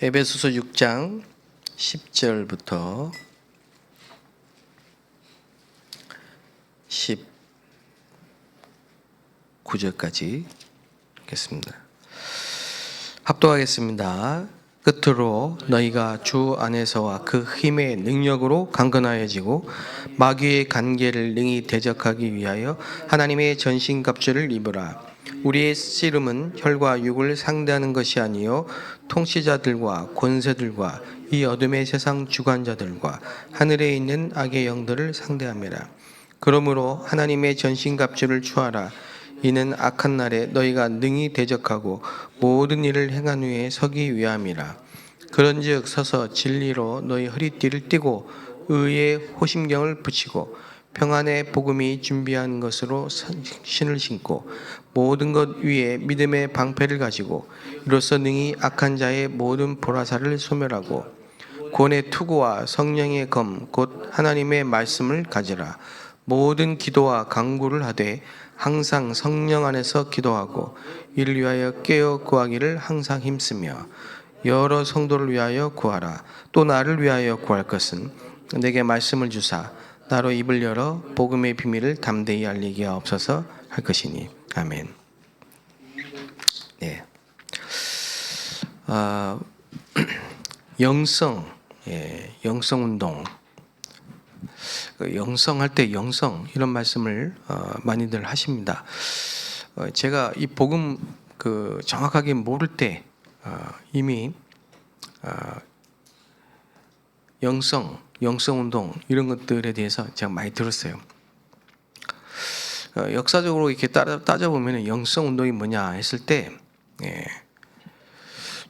에베소서 6장 10절부터 19절까지 읽겠습니다. 합독하겠습니다. 끝으로 너희가 주 안에서와 그 힘의 능력으로 강건하여지고 마귀의 관계를 능히 대적하기 위하여 하나님의 전신갑주를 입으라. 우리의 씨름은 혈과 육을 상대하는 것이 아니요 통치자들과 권세들과 이 어둠의 세상 주관자들과 하늘에 있는 악의 영들을 상대함이라. 그러므로 하나님의 전신갑주를 취하라. 이는 악한 날에 너희가 능히 대적하고 모든 일을 행한 후에 서기 위함이라. 그런즉 서서 진리로 너희 허리띠를 띠고 의의 호심경을 붙이고 평안의 복음이 준비한 것으로 신을 신고 모든 것 위에 믿음의 방패를 가지고 이로써 능히 악한 자의 모든 보라살을 소멸하고 구원의 투구와 성령의 검 곧 하나님의 말씀을 가지라. 모든 기도와 간구를 하되 항상 성령 안에서 기도하고 이를 위하여 깨어 구하기를 항상 힘쓰며 여러 성도를 위하여 구하라. 또 나를 위하여 구할 것은 내게 말씀을 주사 나로 입을 열어 복음의 비밀을 담대히 알리게 하옵소서 할 것이니 아멘. 네. 영성 운동. 영성할 때 영성 이런 말씀을 많이들 하십니다. 제가 이 복음 정확하게 모를 때 이미 영성 운동 이런 것들에 대해서 제가 많이 들었어요. 역사적으로 이렇게 따져보면 영성 운동이 뭐냐 했을 때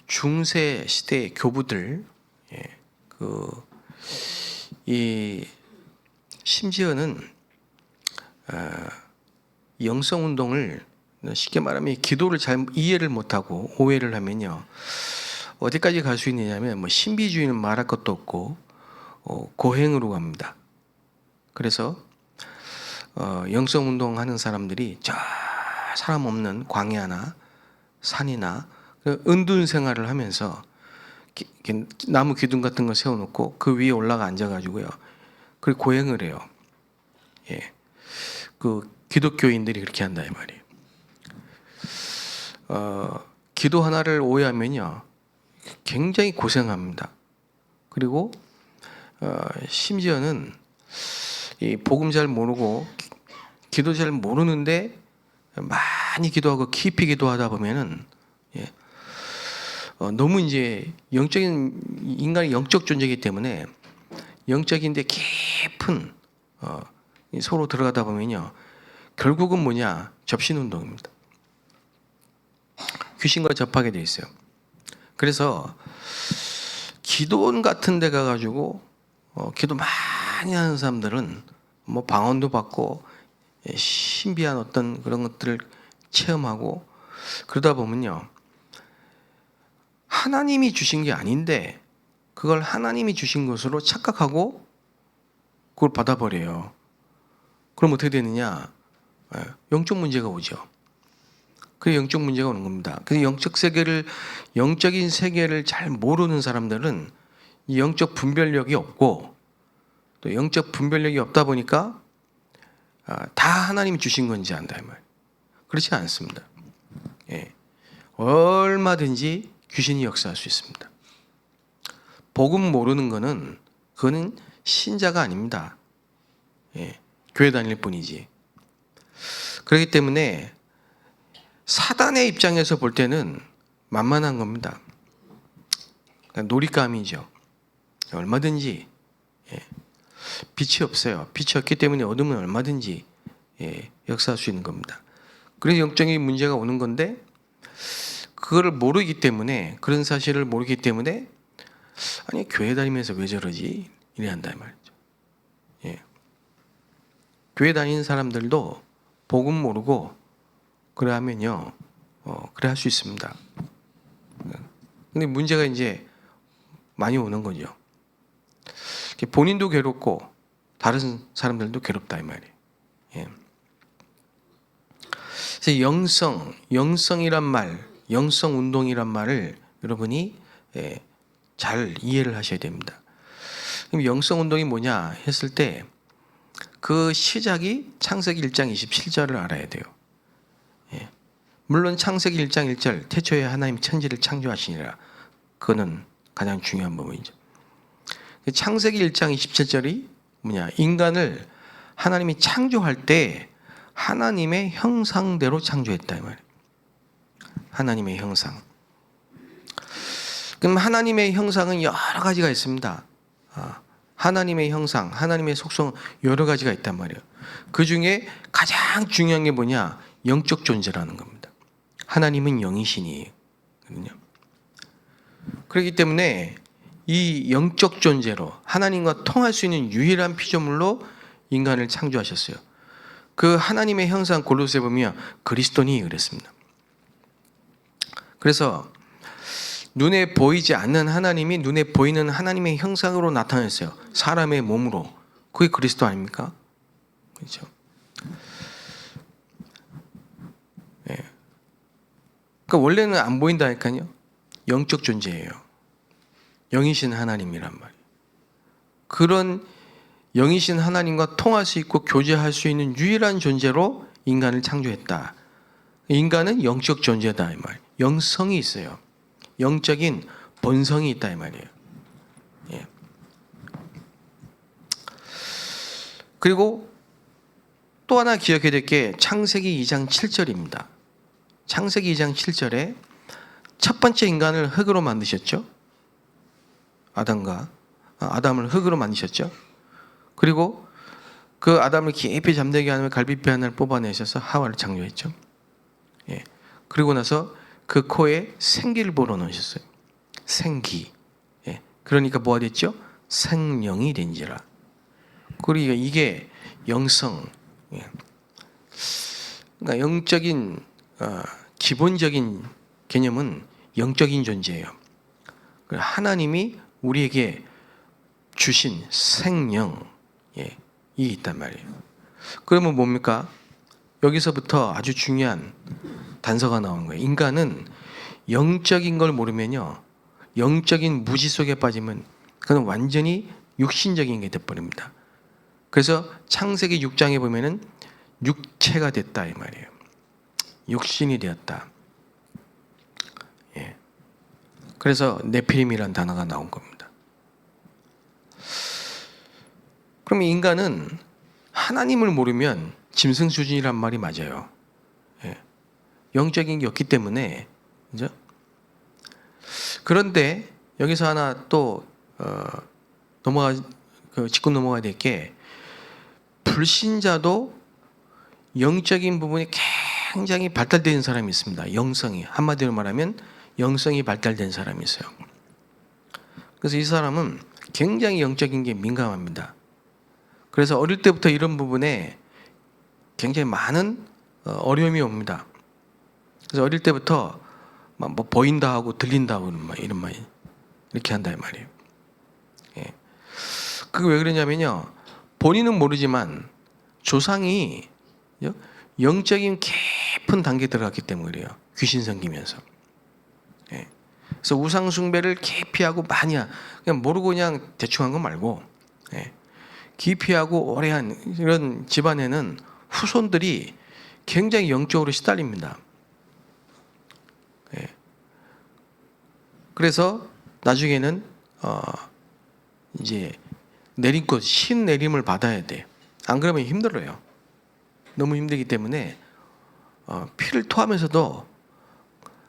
중세 시대의 교부들 심지어는 영성 운동을 쉽게 말하면 기도를 잘 이해를 못하고 오해를 하면요 어디까지 갈 수 있느냐면 뭐 신비주의는 말할 것도 없고 고행으로 갑니다. 그래서 영성 운동하는 사람들이 저 사람 없는 광야나 산이나 은둔 생활을 하면서 나무 기둥 같은 거 세워놓고 그 위에 올라가 앉아가지고요. 그리고 고행을 해요. 기독교인들이 그렇게 한다 이 말이에요. 기도 하나를 오해하면요, 굉장히 고생합니다. 그리고 심지어는 이 복음 잘 모르고 기도 잘 모르는데 많이 기도하고 깊이 기도하다 보면은 너무 이제 인간이 영적 존재이기 때문에 영적인데 깊은 서로 들어가다 보면요 결국은 뭐냐 접신운동입니다. 귀신과 접하게 돼 있어요. 그래서 기도원 같은 데 가가지고 기도 많이 하는 사람들은 뭐 방언도 받고 신비한 어떤 그런 것들을 체험하고 그러다 보면요 하나님이 주신 게 아닌데 그걸 하나님이 주신 것으로 착각하고 그걸 받아버려요. 그럼 어떻게 되느냐? 영적 문제가 오죠. 그 영적 문제가 오는 겁니다. 그 영적인 세계를 잘 모르는 사람들은 이 영적 분별력이 없고 또 영적 분별력이 없다 보니까 다 하나님이 주신 건지 안다 이 말. 그렇지 않습니다. 얼마든지 귀신이 역사할 수 있습니다. 복음 모르는 거는 그거는 신자가 아닙니다. 교회 다닐 뿐이지. 그렇기 때문에 사단의 입장에서 볼 때는 만만한 겁니다. 그러니까 놀잇감이죠. 얼마든지 빛이 없어요. 빛이 없기 때문에 어둠은 얼마든지 역사할 수 있는 겁니다. 그래서 영적인 문제가 오는 건데 그거를 모르기 때문에 그런 사실을 모르기 때문에 아니 교회 다니면서 왜 저러지? 이래 한다 말이죠. 교회 다니는 사람들도 복음 모르고 그래 하면요 그래 할 수 있습니다. 근데 문제가 이제 많이 오는 거죠. 본인도 괴롭고 다른 사람들도 괴롭다 이 말이에요. 그래서 영성이란 말, 영성 운동이란 말을 여러분이 잘 이해를 하셔야 됩니다. 그럼 영성 운동이 뭐냐 했을 때 그 시작이 창세기 1장 27절을 알아야 돼요. 예. 물론 창세기 1장 1절 태초에 하나님 천지를 창조하시니라, 그거는 가장 중요한 부분이죠. 창세기 1장 27절이 뭐냐, 인간을 하나님이 창조할 때 하나님의 형상대로 창조했다 이 말이에요. 하나님의 형상. 그럼 하나님의 형상은 여러 가지가 있습니다. 하나님의 형상, 하나님의 속성 여러 가지가 있단 말이에요. 그 중에 가장 중요한 게 뭐냐? 영적 존재라는 겁니다. 하나님은 영이신이거든요. 그렇기 때문에 이 영적 존재로 하나님과 통할 수 있는 유일한 피조물로 인간을 창조하셨어요. 그 하나님의 형상 골로새 보면 그리스도니 그랬습니다. 그래서 눈에 보이지 않는 하나님이 눈에 보이는 하나님의 형상으로 나타났어요. 사람의 몸으로. 그게 그리스도 아닙니까? 그렇죠? 네. 그러니까 원래는 안 보인다니까요. 영적 존재예요. 영이신 하나님이란 말이에요. 그런 영이신 하나님과 통할 수 있고 교제할 수 있는 유일한 존재로 인간을 창조했다. 인간은 영적 존재다 이 말이에요. 영성이 있어요. 영적인 본성이 있다 이 말이에요. 예. 그리고 또 하나 기억해야 될 게 창세기 2장 7절입니다. 창세기 2장 7절에 첫 번째 인간을 흙으로 만드셨죠. 아담을 흙으로 만드셨죠. 그리고 그 아담을 깊이 잠들게 하는 갈비뼈 하나를 뽑아내셔서 하와를 창조했죠. 예. 그리고 나서 그 코에 생기를 불어넣으셨어요. 생기. 예. 그러니까 뭐가 됐죠? 생명이 된지라. 그러니까 이게 영성. 예. 그러니까 영적인 기본적인 개념은 영적인 존재예요. 하나님이 우리에게 주신 생명, 예, 이 있단 말이에요. 그러면 뭡니까? 여기서부터 아주 중요한 단서가 나오는 거예요. 인간은 영적인 걸 모르면요, 영적인 무지 속에 빠지면 그건 완전히 육신적인 게 돼버립니다. 그래서 창세기 6장에 보면은 육체가 됐다 이 말이에요. 육신이 되었다. 예. 그래서 네피림이라는 단어가 나온 겁니다. 그럼 인간은 하나님을 모르면 짐승 수준이란 말이 맞아요. 예. 영적인 게 없기 때문에, 그죠? 그런데 여기서 하나 또 짚고 넘어가야 될 게, 불신자도 영적인 부분이 굉장히 발달된 사람이 있습니다. 영성이, 한마디로 말하면 영성이 발달된 사람이 있어요. 그래서 이 사람은 굉장히 영적인 게 민감합니다. 그래서 어릴 때부터 이런 부분에 굉장히 많은 어려움이 옵니다. 그래서 어릴 때부터 뭐 보인다 하고 들린다 하고 이런 말 이렇게 한다 이 말이에요. 예. 그게 왜 그러냐면요, 본인은 모르지만 조상이 영적인 깊은 단계에 들어갔기 때문에 그래요. 귀신 섬기면서. 예. 그래서 우상 숭배를 깊이 하고 많이 그냥 모르고 그냥 대충 한 거 말고, 예, 깊이 하고 오래 한 이런 집안에는 후손들이 굉장히 영적으로 시달립니다. 예. 그래서 나중에는 이제 내림꽃 신 내림을 받아야 돼. 안 그러면 힘들어요. 너무 힘들기 때문에 피를 토하면서도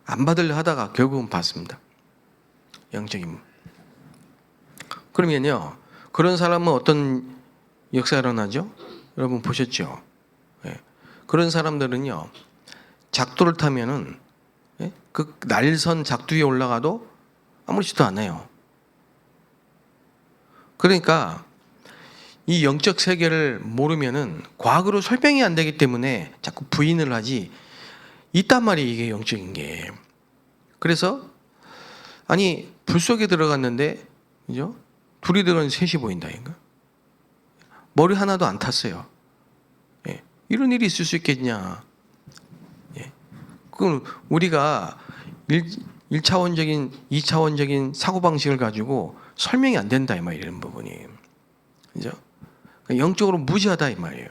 안 받으려 하다가 결국은 받습니다. 영적인. 그러면요, 그런 사람은 어떤 역사가 일어나죠? 여러분 보셨죠? 예. 그런 사람들은요, 작두를 타면은, 예? 그 날선 작두 위에 올라가도 아무렇지도 않아요. 그러니까 이 영적 세계를 모르면은 과학으로 설명이 안 되기 때문에 자꾸 부인을 하지, 있단 말이에요, 이게 영적인 게. 그래서 아니 불 속에 들어갔는데, 그죠? 둘이 들어갔는데 셋이 보인다니까. 머리 하나도 안 탔어요. 예. 이런 일이 있을 수 있겠냐? 예. 그건 우리가 1차원적인, 2차원적인 사고방식을 가지고 설명이 안 된다 이 말이에요. 이런 부분이. 그죠? 영적으로 무지하다 이 말이에요.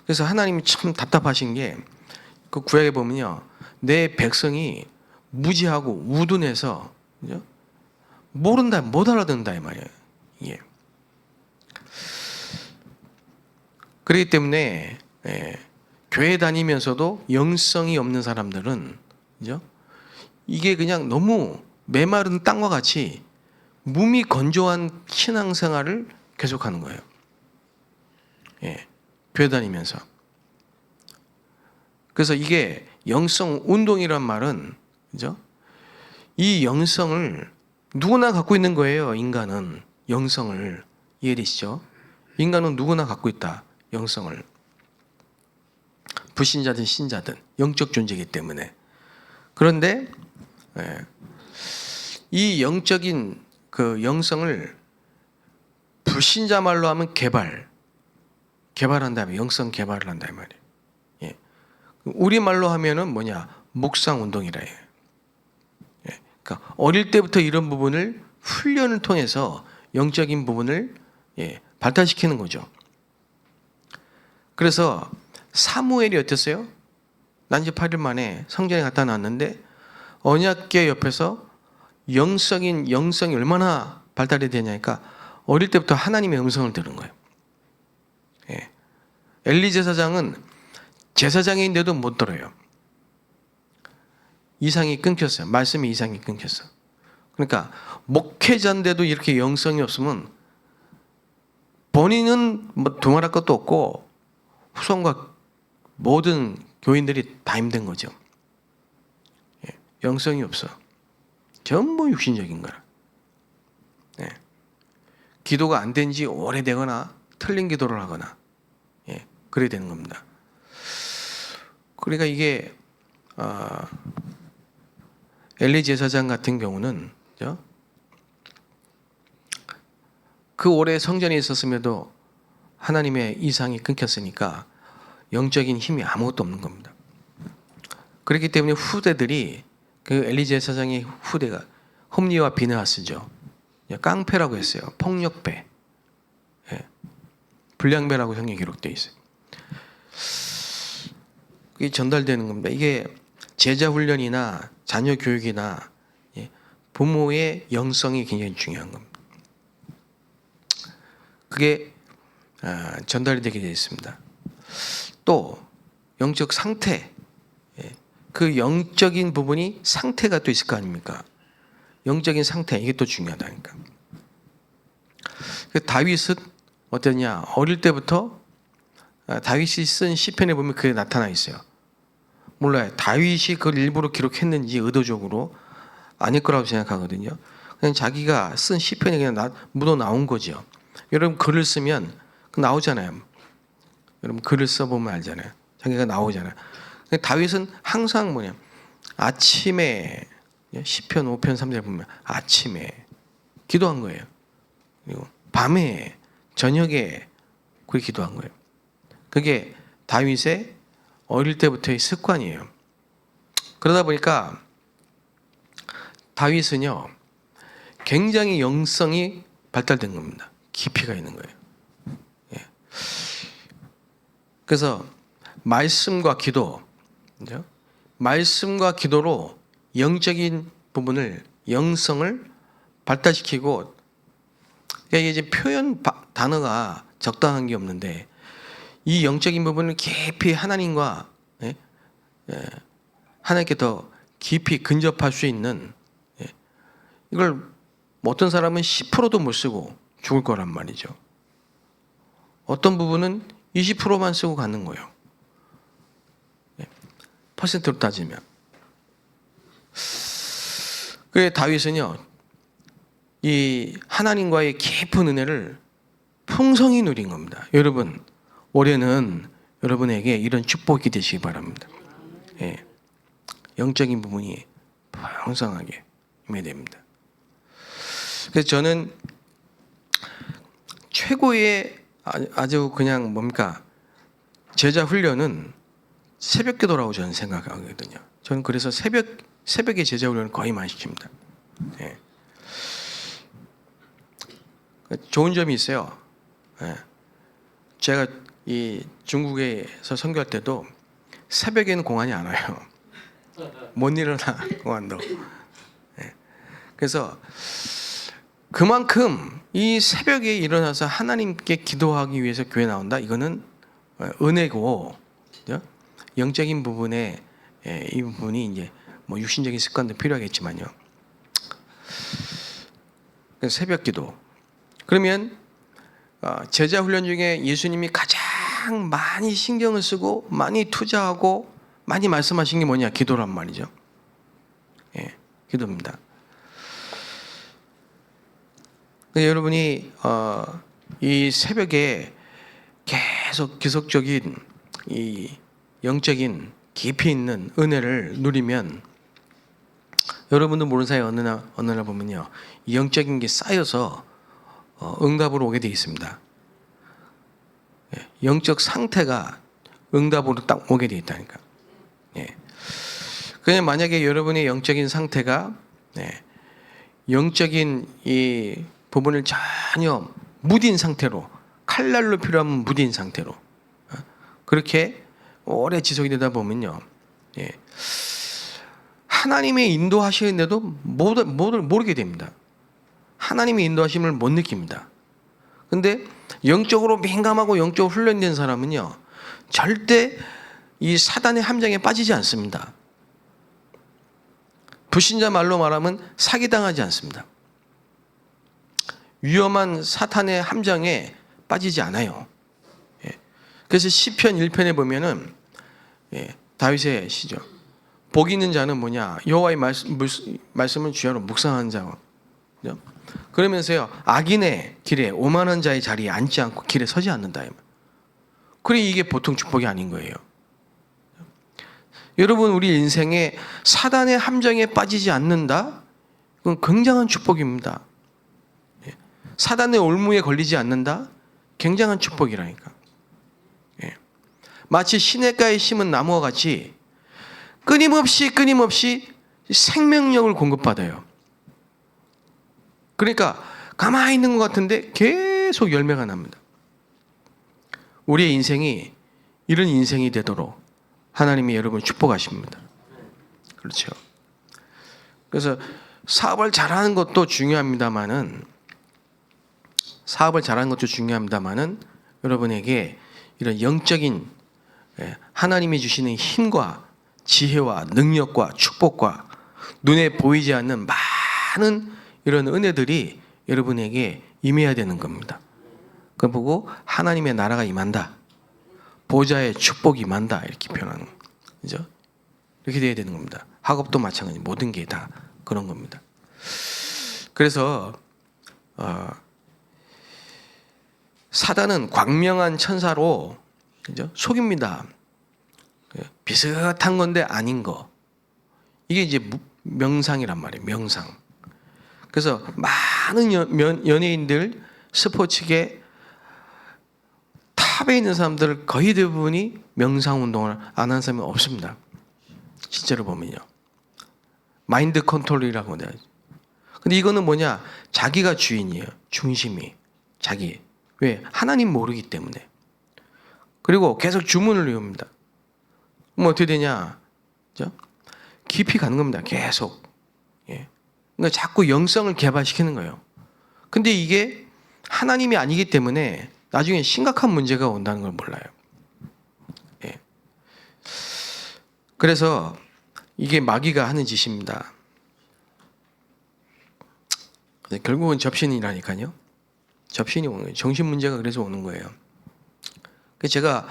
그래서 하나님이 참 답답하신 게 그 구약에 보면요. 내 백성이 무지하고 우둔해서, 그죠? 모른다, 못 알아듣는다 이 말이에요. 이게. 그렇기 때문에 교회 다니면서도 영성이 없는 사람들은, 그죠? 이게 그냥 너무 메마른 땅과 같이 몸이 건조한 신앙생활을 계속하는 거예요. 교회 다니면서. 그래서 이게 영성 운동이란 말은, 그죠? 이 영성을 누구나 갖고 있는 거예요. 인간은 영성을. 이해되시죠? 인간은 누구나 갖고 있다. 영성을. 불신자든 신자든 영적 존재이기 때문에. 그런데 이 영적인 그 영성을 불신자 말로 하면 개발한다면 영성 개발을 한다 이 말이에요. 예. 우리 말로 하면은 뭐냐? 묵상 운동이라 해요. 예. 그러니까 어릴 때부터 이런 부분을 훈련을 통해서 영적인 부분을 발달시키는 거죠. 그래서 사무엘이 어땠어요? 난지 8일 만에 성전에 갖다 놨는데 언약궤 옆에서 영성이 얼마나 발달이 되냐니까 어릴 때부터 하나님의 음성을 들은 거예요. 엘리 제사장은 제사장인데도 못 들어요. 이상이 끊겼어요. 말씀의 이상이 끊겼어. 그러니까 목회자인데도 이렇게 영성이 없으면 본인은 뭐 두말할 것도 없고 후손과 모든 교인들이 다 힘든 거죠. 영성이 없어. 전부 육신적인 거라. 기도가 안 된 지 오래되거나 틀린 기도를 하거나 그래야 되는 겁니다. 그러니까 이게 엘리 제사장 같은 경우는 그 오래 성전에 있었음에도 하나님의 이상이 끊겼으니까 영적인 힘이 아무것도 없는 겁니다. 그렇기 때문에 후대들이 그 엘리 제사장의 후대가 홈리와 비느하스죠. 깡패라고 했어요. 폭력배, 불량배라고 성경에 기록되어 있어요. 그게 전달되는 겁니다. 이게 제자 훈련이나 자녀 교육이나 부모의 영성이 굉장히 중요한 겁니다. 그게 전달이 되게 되어 있습니다. 또 영적 상태, 그 영적인 부분이 상태가 또 있을 거 아닙니까? 영적인 상태, 이게 또 중요하다니까. 다윗은 어떠냐? 어릴 때부터 다윗이 쓴 시편에 보면 그게 나타나 있어요. 몰라요. 다윗이 그걸 일부러 기록했는지 의도적으로 아닐 거라고 생각하거든요. 그냥 자기가 쓴 시편이 그냥 묻어 나온 거죠. 여러분 글을 쓰면 나오잖아요. 여러분 글을 써보면 알잖아요. 자기가 나오잖아요. 다윗은 항상 뭐냐? 아침에 시편 5편 3절 보면 아침에 기도한 거예요. 그리고 밤에 저녁에 그렇게 기도한 거예요. 그게 다윗의 어릴 때부터의 습관이에요. 그러다 보니까 다윗은요 굉장히 영성이 발달된 겁니다. 깊이가 있는 거예요. 그래서 말씀과 기도, 그죠? 말씀과 기도로 영적인 부분을 영성을 발달시키고 이제 표현 단어가 적당한 게 없는데 이 영적인 부분을 깊이 하나님과 하나님께 더 깊이 근접할 수 있는 이걸 어떤 사람은 10%도 못 쓰고 죽을 거란 말이죠. 어떤 부분은 20%만 쓰고 가는 거예요. 퍼센트로 따지면. 그래 다윗은요 이 하나님과의 깊은 은혜를 풍성히 누린 겁니다. 여러분 올해는 여러분에게 이런 축복이 되시기 바랍니다. 영적인 부분이 풍성하게 임해됩니다. 그래서 저는 최고의 아주 그냥 뭡니까 제자 훈련은 새벽 기도라고 저는 생각하거든요. 저는 그래서 새벽에 제자 훈련을 거의 많이 시킵니다. 예. 좋은 점이 있어요. 예. 제가 이 중국에서 선교할 때도 새벽에는 공안이 안 와요. 못 일어나 공안도. 예. 그래서 그만큼 이 새벽에 일어나서 하나님께 기도하기 위해서 교회 나온다. 이거는 은혜고, 그죠? 영적인 부분에 이 부분이 이제 뭐 육신적인 습관도 필요하겠지만요. 새벽 기도. 그러면 제자 훈련 중에 예수님이 가장 많이 신경을 쓰고 많이 투자하고 많이 말씀하신 게 뭐냐? 기도란 말이죠. 예, 기도입니다. 여러분이 이 새벽에 계속 지속적인 이 영적인 깊이 있는 은혜를 누리면 여러분도 모르는 사이에 어느 날 보면요, 이 영적인 게 쌓여서 응답으로 오게 되어 있습니다. 예, 영적 상태가 응답으로 딱 오게 되어 있다니까. 예. 그냥 만약에 여러분의 영적인 상태가 영적인 이 부분을 전혀 무딘 상태로, 칼날로 필요하면 무딘 상태로 그렇게 오래 지속이 되다 보면요, 하나님의 인도하시는데도 모르게 됩니다. 하나님의 인도하심을 못 느낍니다. 근데 영적으로 민감하고 영적으로 훈련된 사람은요, 절대 이 사단의 함정에 빠지지 않습니다. 불신자 말로 말하면 사기당하지 않습니다. 위험한 사탄의 함정에 빠지지 않아요. 그래서 시편 1편에 보면은 다윗의 시죠. 복 있는 자는 뭐냐? 여호와의 말씀을 주야로 묵상하는 자. 그러면서요, 악인의 길에 오만한 자의 자리에 앉지 않고 길에 서지 않는다. 그래, 이게 보통 축복이 아닌 거예요. 여러분, 우리 인생에 사단의 함정에 빠지지 않는다? 그건 굉장한 축복입니다. 사단의 올무에 걸리지 않는다? 굉장한 축복이라니까. 마치 시냇가에 심은 나무와 같이 끊임없이 생명력을 공급받아요. 그러니까 가만히 있는 것 같은데 계속 열매가 납니다. 우리의 인생이 이런 인생이 되도록 하나님이 여러분을 축복하십니다. 그렇죠. 그래서 사업을 잘하는 것도 중요합니다만은 여러분에게 이런 영적인 하나님이 주시는 힘과 지혜와 능력과 축복과 눈에 보이지 않는 많은 이런 은혜들이 여러분에게 임해야 되는 겁니다. 그걸 보고 하나님의 나라가 임한다, 보좌의 축복이 임한다, 이렇게 표현하는 거죠. 이렇게 돼야 되는 겁니다. 학업도 마찬가지, 모든 게 다 그런 겁니다. 그래서 사단은 광명한 천사로, 그죠? 속입니다. 비슷한 건데 아닌 거. 이게 이제 명상이란 말이에요. 명상. 그래서 많은 연예인들, 스포츠계 탑에 있는 사람들 거의 대부분이 명상 운동을 안 하는 사람이 없습니다. 실제로 보면요. 마인드 컨트롤이라고 해야 되죠. 근데 이거는 뭐냐? 자기가 주인이에요. 중심이. 자기. 왜? 하나님 모르기 때문에. 그리고 계속 주문을 외웁니다. 그럼 어떻게 되냐? 그죠? 깊이 가는 겁니다. 계속. 그러니까 자꾸 영성을 개발시키는 거예요. 근데 이게 하나님이 아니기 때문에 나중에 심각한 문제가 온다는 걸 몰라요. 그래서 이게 마귀가 하는 짓입니다. 결국은 접신이라니까요. 접신이 오는 거예요. 정신 문제가 그래서 오는 거예요. 제가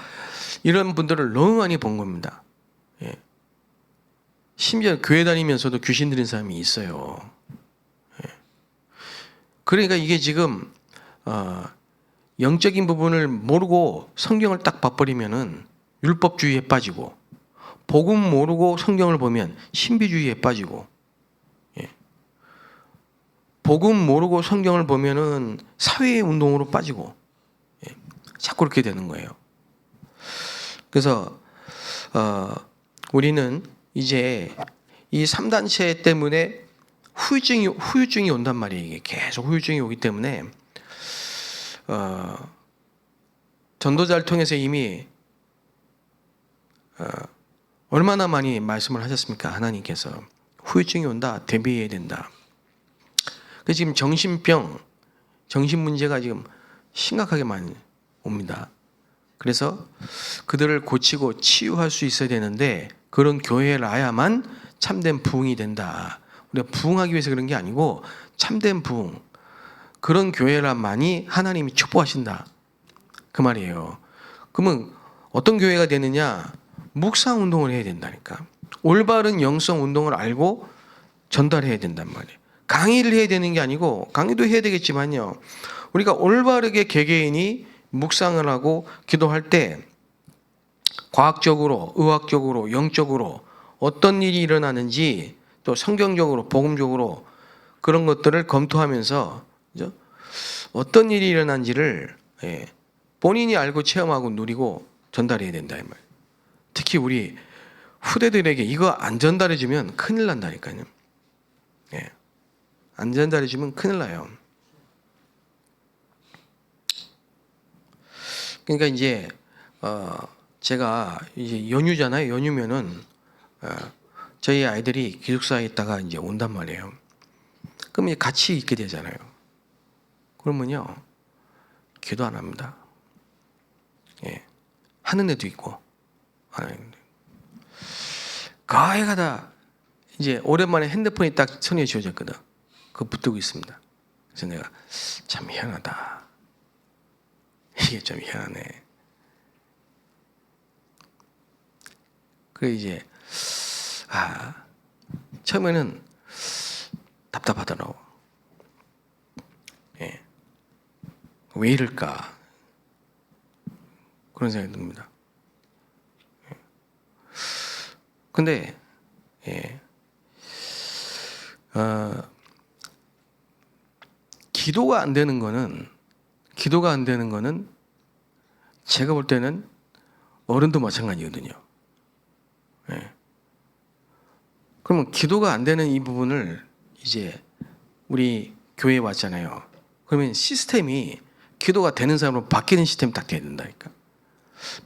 이런 분들을 너무 많이 본 겁니다. 심지어 교회 다니면서도 귀신 들린 사람이 있어요. 그러니까 이게 지금 영적인 부분을 모르고 성경을 딱 봐버리면은 율법주의에 빠지고, 복음 모르고 성경을 보면 신비주의에 빠지고, 복음 모르고 성경을 보면은 사회의 운동으로 빠지고, 자꾸 그렇게 되는 거예요. 그래서 우리는 이제 이 3단체 때문에 후유증이 온단 말이에요. 이게 계속 후유증이 오기 때문에 전도자를 통해서 이미 얼마나 많이 말씀을 하셨습니까? 하나님께서 후유증이 온다, 대비해야 된다. 그래서 지금 정신 문제가 지금 심각하게 많이 옵니다. 그래서 그들을 고치고 치유할 수 있어야 되는데 그런 교회라야만 참된 부흥이 된다. 우리가 부흥하기 위해서 그런 게 아니고 참된 부흥, 그런 교회라만이 하나님이 축복하신다, 그 말이에요. 그러면 어떤 교회가 되느냐? 묵상 운동을 해야 된다니까. 올바른 영성 운동을 알고 전달해야 된단 말이에요. 강의를 해야 되는 게 아니고, 강의도 해야 되겠지만요, 우리가 올바르게 개개인이 묵상을 하고 기도할 때 과학적으로, 의학적으로, 영적으로 어떤 일이 일어나는지, 또 성경적으로, 복음적으로 그런 것들을 검토하면서 어떤 일이 일어난지를 본인이 알고 체험하고 누리고 전달해야 된다, 이 말. 특히 우리 후대들에게 이거 안 전달해주면 큰일 난다니까요. 안 전달해주면 큰일 나요. 그러니까 이제 제가 이제 연휴잖아요. 연휴면은 저희 아이들이 기숙사에 있다가 이제 온단 말이에요. 그럼 이제 같이 있게 되잖아요. 그러면요, 기도 안 합니다. 하는 애도 있고 안 하는 애도 있고. 거의 가다 이제 오랜만에 핸드폰이 딱 손에 쥐어졌거든. 그거 붙들고 있습니다. 그래서 내가 참 희한하다. 이게 좀 희한하네. 그래 이제 처음에는 답답하더라고. 왜 이럴까? 그런 생각이 듭니다. 근데 기도가 안 되는 거는 제가 볼 때는 어른도 마찬가지거든요. 그러면 기도가 안 되는 이 부분을 이제 우리 교회에 왔잖아요. 그러면 시스템이 기도가 되는 사람으로 바뀌는 시스템이 딱 돼야 된다니까.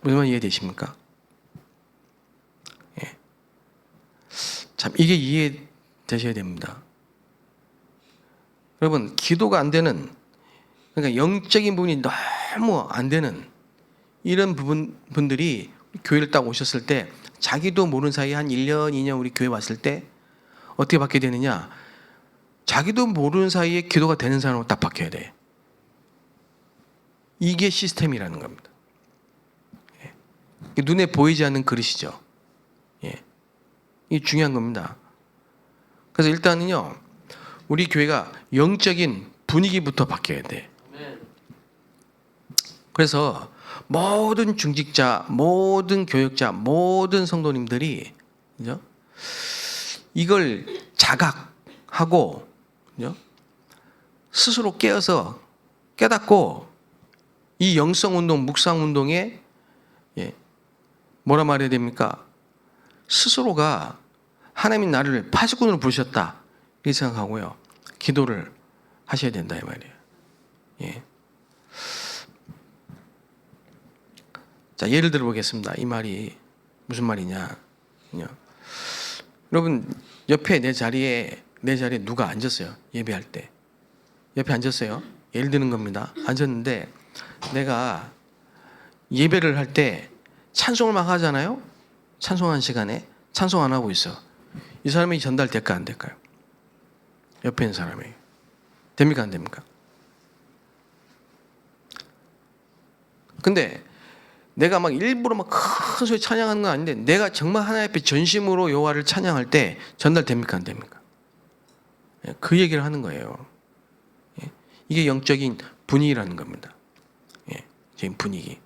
무슨 말 이해되십니까? 참 이게 이해되셔야 됩니다. 여러분, 기도가 안 되는, 그러니까 영적인 부분이 너무 안 되는 이런 분들이 교회를 딱 오셨을 때 자기도 모르는 사이에 한 1년, 2년 우리 교회 왔을 때 어떻게 바뀌게 되느냐? 자기도 모르는 사이에 기도가 되는 사람으로 딱 바뀌어야 돼. 이게 시스템이라는 겁니다. 눈에 보이지 않는 그릇이죠. 이게 중요한 겁니다. 그래서 일단은요, 우리 교회가 영적인 분위기부터 바뀌어야 돼. 그래서 모든 중직자, 모든 교역자, 모든 성도님들이 이걸 자각하고 스스로 깨어서 깨닫고 이 영성운동, 묵상운동에 뭐라 말해야 됩니까? 스스로가 하나님이 나를 파수꾼으로 부르셨다 이렇게 생각하고요, 기도를 하셔야 된다 이 말이에요. 자, 예를 들어 보겠습니다. 이 말이 무슨 말이냐? 여러분, 옆에 내 자리에 누가 앉았어요? 예배할 때 옆에 앉았어요. 예를 드는 겁니다. 앉았는데 내가 예배를 할 때 찬송을 막 하잖아요. 찬송하는 시간에 찬송 안 하고 있어. 이 사람이 전달될까 안 될까요? 옆에 있는 사람이 됩니까 안 됩니까? 근데 내가 막 일부러 막 큰 소리 찬양하는 건 아닌데 내가 정말 하나님 앞에 전심으로 여호와를 찬양할 때 전달됩니까 안 됩니까? 그 얘기를 하는 거예요. 이게 영적인 분위기라는 겁니다. 지금 분위기.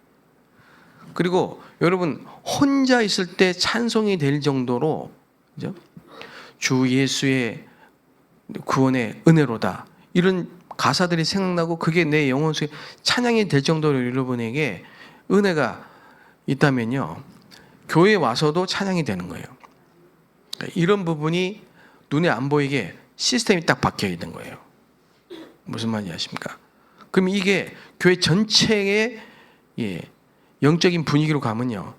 그리고 여러분, 혼자 있을 때 찬송이 될 정도로, 그죠? 주 예수의 구원의 은혜로다, 이런 가사들이 생각나고 그게 내 영혼 속에 찬양이 될 정도로 여러분에게 은혜가 있다면요, 교회에 와서도 찬양이 되는 거예요. 이런 부분이 눈에 안 보이게 시스템이 딱 박혀 있는 거예요. 무슨 말인지 아십니까? 그럼 이게 교회 전체의 영적인 분위기로 가면요,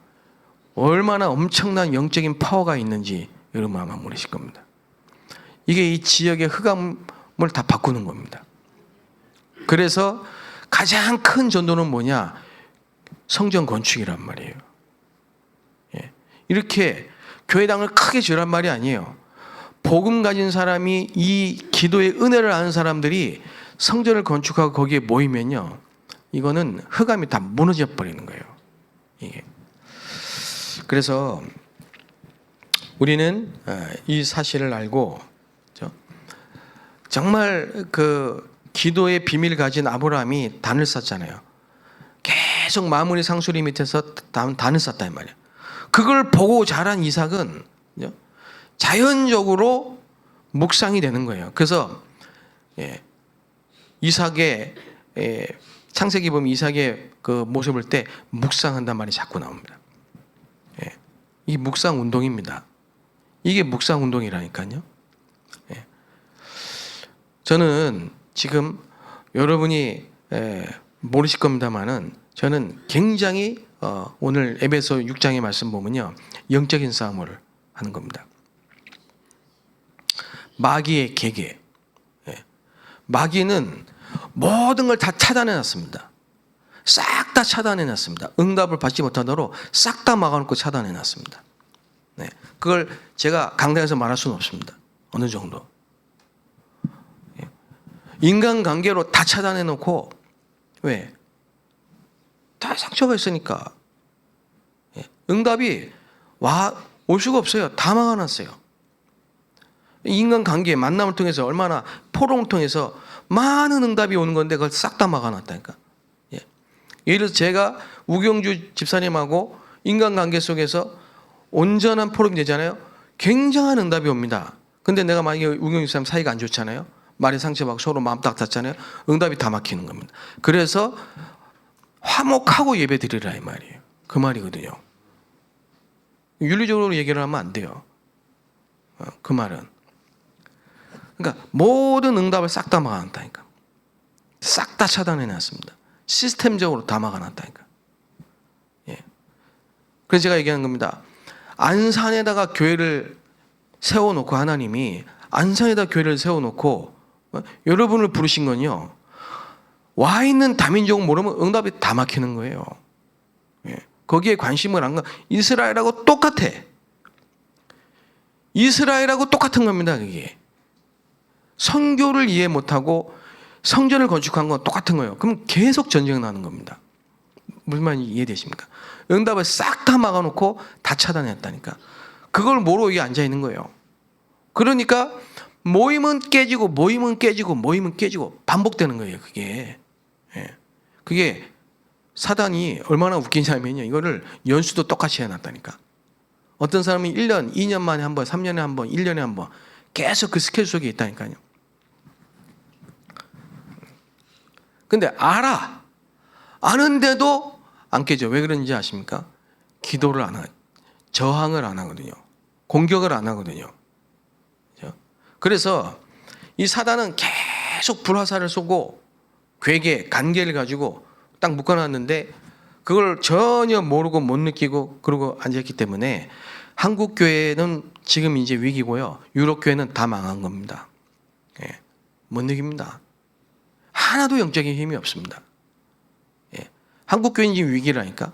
얼마나 엄청난 영적인 파워가 있는지 여러분 아마 모르실 겁니다. 이게 이 지역의 흑암을 다 바꾸는 겁니다. 그래서 가장 큰 전도는 뭐냐? 성전 건축이란 말이에요. 이렇게 교회당을 크게 지으란 말이 아니에요. 복음 가진 사람이, 이 기도의 은혜를 아는 사람들이 성전을 건축하고 거기에 모이면요, 이거는 흑암이 다 무너져 버리는 거예요. 이게. 그래서 우리는 이 사실을 알고 정말 그 기도의 비밀을 가진 아브라함이 단을 쌓잖아요. 계속 마무리 상수리 밑에서 단을 쌓단 말이에요. 그걸 보고 자란 이삭은 자연적으로 묵상이 되는 거예요. 그래서 이삭의 창세기 보면 이삭의 그 모습을 때 묵상한단 말이 자꾸 나옵니다. 이게 묵상 운동입니다. 이게 묵상 운동이라니까요. 저는 지금 여러분이 모르실 겁니다만은 저는 굉장히 오늘 에베소 6장의 말씀 보면요, 영적인 싸움을 하는 겁니다. 마귀의 계계. 마귀는 모든 걸 다 차단해놨습니다. 싹 다 차단해놨습니다. 응답을 받지 못하도록 싹 다 막아놓고 차단해놨습니다. 그걸 제가 강단에서 말할 수는 없습니다. 어느 정도. 인간관계로 다 차단해놓고, 왜? 다 상처가 있으니까. 응답이 올 수가 없어요. 다 막아놨어요. 인간관계, 만남을 통해서 얼마나 포럼을 통해서 많은 응답이 오는 건데 그걸 싹 다 막아놨다니까. 예를 들어서 제가 우경주 집사님하고 인간관계 속에서 온전한 포럼이 되잖아요. 굉장한 응답이 옵니다. 근데 내가 만약에 우경주 집사님 사이가 안 좋잖아요. 말에 상처받고 서로 마음 딱 닫잖아요. 응답이 다 막히는 겁니다. 그래서 화목하고 예배 드리라 이 말이에요. 그 말이거든요. 윤리적으로 얘기를 하면 안 돼요. 그 말은. 그러니까 모든 응답을 싹 다 막아놨다니까. 싹 다 차단해놨습니다. 시스템적으로 다 막아놨다니까. 그래서 제가 얘기하는 겁니다. 안산에다가 교회를 세워놓고, 하나님이 안산에다 교회를 세워놓고 여러분을 부르신 건요, 와 있는 다민족 모르면 응답이 다 막히는 거예요. 거기에 관심을 안 가. 이스라엘하고 똑같아. 이스라엘하고 똑같은 겁니다. 그게 선교를 이해 못하고 성전을 건축한 건 똑같은 거예요. 그럼 계속 전쟁 나는 겁니다. 무슨 말인지 이해되십니까? 응답을 싹 다 막아놓고 다 차단했다니까. 그걸 모르고 여기 앉아 있는 거예요. 그러니까 모임은 깨지고 모임은 깨지고 모임은 깨지고 반복되는 거예요. 그게 사단이 얼마나 웃기냐면요, 이거를 연수도 똑같이 해놨다니까. 어떤 사람이 1년, 2년 만에 한 번, 3년에 한 번, 1년에 한 번 계속 그 스케줄 속에 있다니까요. 근데 아는데도 안 깨져. 왜 그런지 아십니까? 기도를 안 하거든요. 저항을 안 하거든요. 공격을 안 하거든요. 그래서 이 사단은 계속 불화살을 쏘고 괴계, 관계를 가지고 딱 묶어놨는데 그걸 전혀 모르고 못 느끼고 그러고 앉아있기 때문에 한국 교회는 지금 이제 위기고요. 유럽 교회는 다 망한 겁니다. 못 느낍니다. 하나도 영적인 힘이 없습니다. 한국 교회는 지금 위기라니까.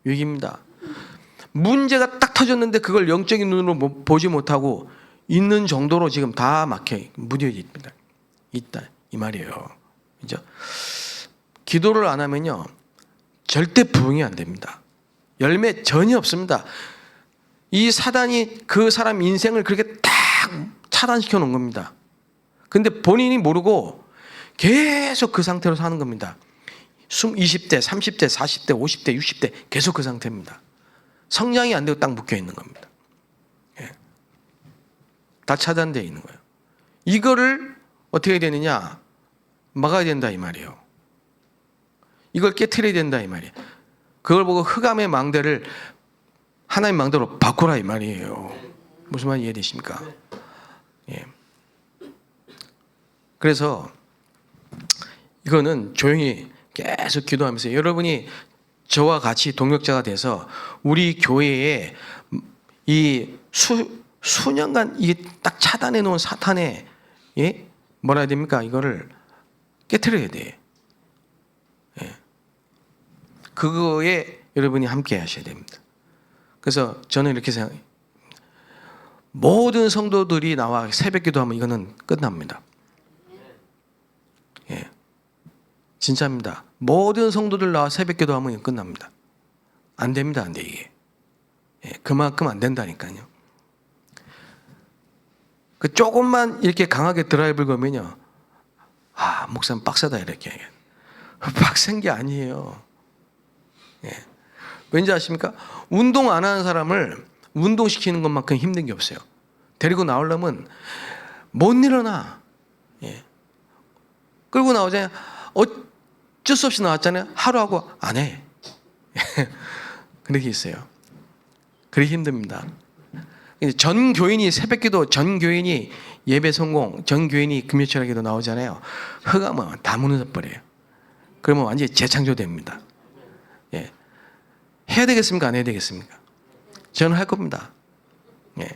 위기입니다. 문제가 딱 터졌는데 그걸 영적인 눈으로 보지 못하고 있는 정도로 지금 다 막혀 무뎌집니다. 있다 이 말이에요. 그죠? 기도를 안 하면요, 절대 부흥이 안 됩니다. 열매 전혀 없습니다. 이 사단이 그 사람 인생을 그렇게 딱 차단시켜 놓은 겁니다. 근데 본인이 모르고 계속 그 상태로 사는 겁니다. 20대, 30대, 40대, 50대, 60대 계속 그 상태입니다. 성장이 안 되고 딱 묶여 있는 겁니다. 다 차단되어 있는 거예요. 이거를 어떻게 되느냐? 막아야 된다 이 말이에요. 이걸 깨트려야 된다 이 말이에요. 그걸 보고 흑암의 망대를 하나님 망대로 바꾸라 이 말이에요. 무슨 말 이해되십니까? 예. 그래서 이거는 조용히 계속 기도하면서 여러분이 저와 같이 동역자가 돼서 우리 교회에 이 수년간 이게 딱 차단해 놓은 사탄의 뭐라 해야 됩니까? 이거를 깨트려야 돼. 예. 그거에 여러분이 함께 하셔야 됩니다. 그래서 저는 이렇게 생각해요. 모든 성도들이 나와 새벽 기도하면 이거는 끝납니다. 예. 진짜입니다. 모든 성도들 나와 새벽 기도하면 이거 끝납니다. 안 됩니다. 안 돼, 이게. 예. 그만큼 안 된다니까요. 그 조금만 이렇게 강하게 드라이브를 걸면요. 아, 목사님 빡세다 이렇게. 빡센 게 아니에요. 예. 왠지 아십니까? 운동 안 하는 사람을 운동시키는 것만큼 힘든 게 없어요. 데리고 나오려면 못 일어나. 예. 끌고 나오잖아요. 어쩔 수 없이 나왔잖아요. 하루하고 안 해. 그렇게 있어요. 그게 힘듭니다. 전 교인이 새벽기도, 전 교인이 예배 성공, 전 교인이 금요철학기도 나오잖아요. 흑암은 다 무너져버려요. 그러면 완전히 재창조됩니다. 예. 해야 되겠습니까? 안 해야 되겠습니까? 저는 할 겁니다. 예.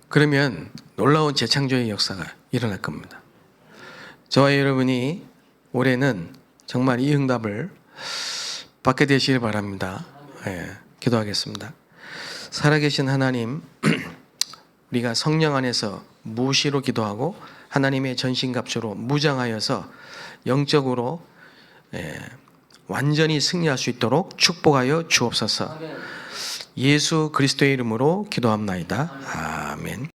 그러면 놀라운 재창조의 역사가 일어날 겁니다. 저와 여러분이 올해는 정말 이 응답을 받게 되시길 바랍니다. 예. 기도하겠습니다. 살아계신 하나님, 우리가 성령 안에서 무시로 기도하고 하나님의 전신갑주로 무장하여서 영적으로 완전히 승리할 수 있도록 축복하여 주옵소서. 예수 그리스도의 이름으로 기도합나이다. 아멘.